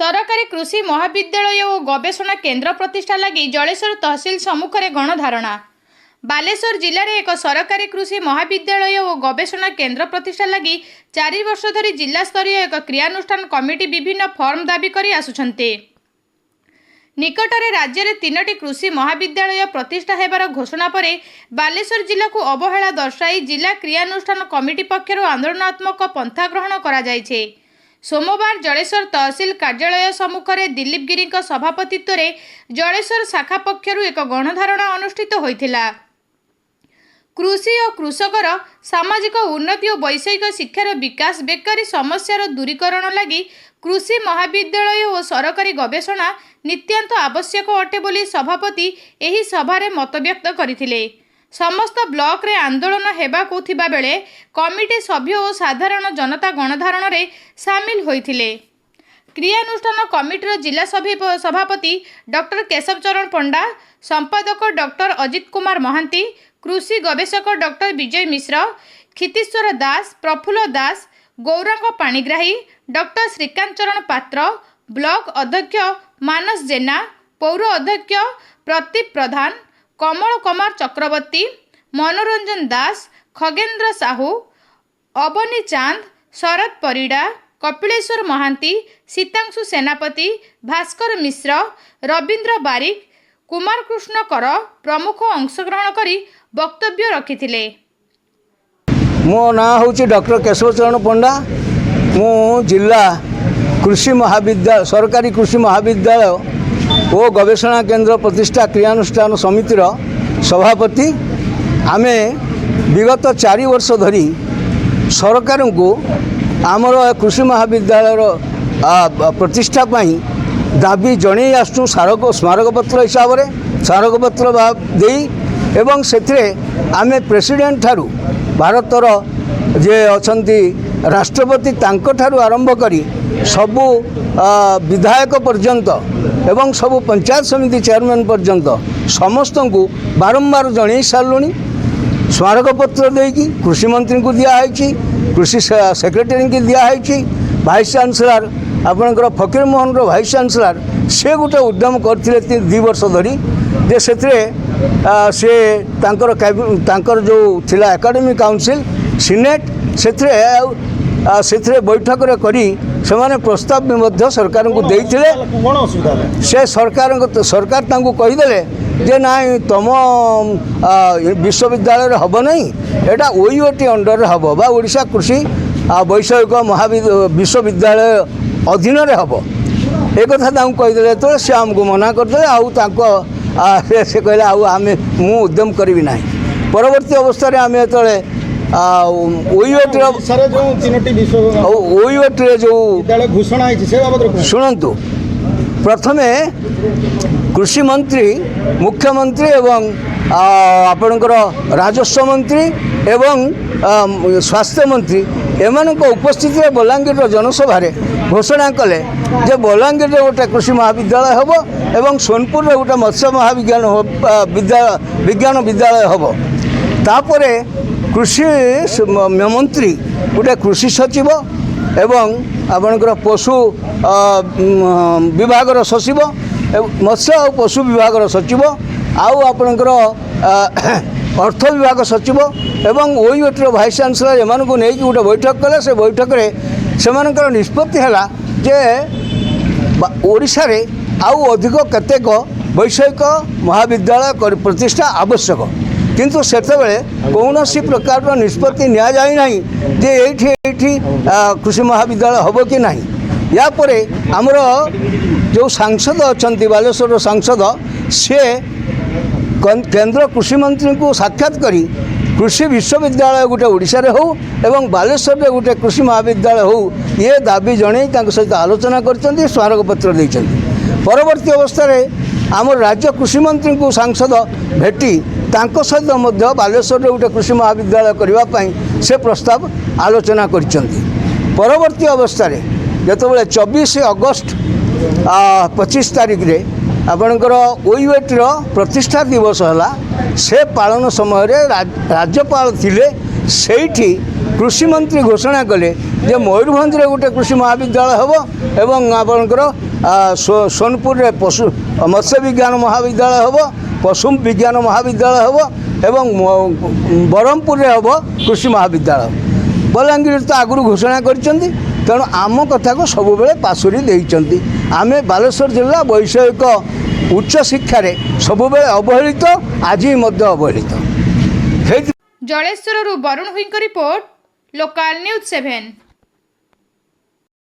सरकारी कृषि महाविद्यालय और गवेषणा केन्द्र प्रतिष्ठा लगी जलेश्वर तहसिल सम्मुखें गणधारणा। बालेश्वर जिले में एक सरकारी कृषि महाविद्यालय और गवेषणा केन्द्र प्रतिष्ठा लगी 4 वर्ष धरी जिला स्तरीय एक क्रियानुष्ठान कमिटी विभिन्न फर्म दाबी करी आसुछन्ते। निकटरे राज्य में 3टी कृषि महाविद्यालय प्रतिष्ठा हेबार घोषणा पर बालेश्वर जिला को अवहेला दर्शाई जिला क्रियानुष्ठान कमिटी पक्षर आंदोलनात्मक पंथा ग्रहण करा जायछे। सोमवार जलेश्वर तहसिल कार्यालय सम्मुखें दिलीप गिरी सभापतित्व में जलेश्वर शाखा पक्षर एक गणधारणा अनुष्ठित होइथिला। कृषि और कृषकर सामाजिक उन्नति और वैषयिक शिक्षार विकास, बेकारी समस्यार दूरीकरण लगी कृषि महाविद्यालय और सरकारी गवेषणा नित्यांत आवश्यक अटे बोली सभापति एही सभारे मत व्यक्त करथिले। समस्त ब्लॉक रे आंदोलन हेबाकु थिबा बेले कमिटी सभ्य और साधारण जनता गणधारण रे सामिल होइथिले। क्रियानुष्ठान कमिटीर जिला सभापति डॉक्टर केशव चरण पंडा, संपादक डॉक्टर अजित कुमार महांती, कृषि गवेषक डॉक्टर विजय मिश्र, क्षितीश्वर दास, प्रफुल्ल दास, गौरांग पाणिग्राही, डॉक्टर श्रीकांत चरण पात्र, ब्लॉक अध्यक्ष मानस जेना, पौर अध्यक्ष प्रदीप प्रधान, कमल कुमार चक्रवर्ती, मनोरंजन दास, खगेन्द्र साहू, अबनी चांद, शरद परिड़ा, कपिलेश्वर महांती, सीतांशु सेनापति, भास्कर मिश्र, रवींद्र बारिक, कुमार कृष्ण कर प्रमुख अंशग्रहण करी वक्तव्य रखिथिले। मो ना हूँ डॉक्टर केशव चरण पंडा। मु जिला कृषि महाविद्यालय सरकारी कृषि महाविद्यालय और गवेषणा केन्द्र प्रतिष्ठा क्रियानुष्ठान समितिर सभापति। आमे विगत 4 वर्ष धरी सरकार को आमर कृषि महाविद्यालय प्रतिष्ठा पाई दाबी जणई आसु स्मारकपत्र हिसाब से स्मारकपत्र दे एवं से आमे प्रेसिडेंट ठारू भारतर जे अछंती राष्ट्रपति तांको ठारू आरंभ करी सबू विधायक पर्यंत एवं सबू पंचायत समिति चेयरमैन पर्यंत समस्त को बारंबार जणई सारूँ। स्मारकपत्र देकी कृषि मंत्री को दिखाई, कृषि सेक्रेटरी की दिखाई, भाइस चांसलर आपणकर फकीर मोहन भाइस चांसलर से गोटे उद्यम करते 2 वर्ष धरी जे से तांकर जो थिला एकेडमिक काउंसिल सीनेट से बैठक रे करी से प्रस्ताव भी मध्य सरकार को देइथिले। से सरकार तांको कहीदेले जे ना तुम विश्वविद्यालय हम नहीं, एटा ओईओटी अंडर हम बा ओडिशा कृषि वैषयिक विश्वविद्यालय अधीन हम। एक कथा कहीदेले तो से आमको मना करदे से कहले आम मु उद्यम करी ना। परवर्ती अवस्था आम जो ओईओटी जो घोषणा शुणु, प्रथमे कृषि मंत्री, मुख्यमंत्री एवं आपणकर राजस्व मंत्री एवं स्वास्थ्य मंत्री एमानक उपस्थित बलांगीर जनसभा घोषणा कले जे बलांगीर गोटे कृषि महाविद्यालय हम एवं सोनपुर गोटे मत्स्य महाविज्ञान विज्ञान विद्यालय हम। तापर कृषि मंत्री गोटे कृषि सचिव एवं आपणकर पशु विभाग सचिव, मत्स्य और पशु विभाग सचिव, आउ आपणकर अर्थ विभाग सचिव एवं ओईओटी भाइस चांसलर एमान को नहीं गोटे बैठक कले। से बैठक में से निष्पत्ति है जे ओडिशा रे आउ अधिक केतेक वैषयिक महाविद्यालय प्रतिष्ठा आवश्यक, किंतु सेतबेले कौन सी प्रकार निष्पत्ति नि जाई नहीं जे एठी कृषि महाविद्यालय हम कि नहीं। या परे आमर जो सांसद अच्छा बालेश्वर सांसद से केंद्र कृषि मंत्री को साक्षात करी कृषि विश्वविद्यालय गोटे ओडिशा रे हो एवं बालेश्वर रे गोटे कृषि महाविद्यालय हो ये दाबी जणई सहित आलोचना करछन्ती, स्मारकपत्र देइछन्ती। परवर्ती अवस्था रे आम राज्य कृषि मंत्री को सांसद भेटी तांको सहित मध्य बालेश्वर रे गोटे कृषि महाविद्यालय करबा पई से प्रस्ताव आलोचना करछन्ती। परवर्ती अवस्था रे जेतबेले 24 अगस्त 25 तारिख रे आपणकर ओईओटी प्रतिष्ठा दिवस है से पालन समय राज्यपाल थिले सेठी कृषि मंत्री घोषणा कले जे मयूरभंज रे गोटे कृषि महाविद्यालय हम एवं आपणकर सोनपुर पशु मत्स्य विज्ञान महाविद्यालय हम पशु विज्ञान महाविद्यालय हम एवं ब्रह्मपुर हम कृषि महाविद्यालय बलांगीर तो आगु घोषणा कर तेणु आम कथा को सब बेले पासुरी देइचंती आमे बालेश्वर जिला वैषयिक उच्च शिक्षार सब बेले अवहेलित आज अवहेलित। जलेश्वर वरुण हुई रिपोर्ट लोकल न्यूज 7।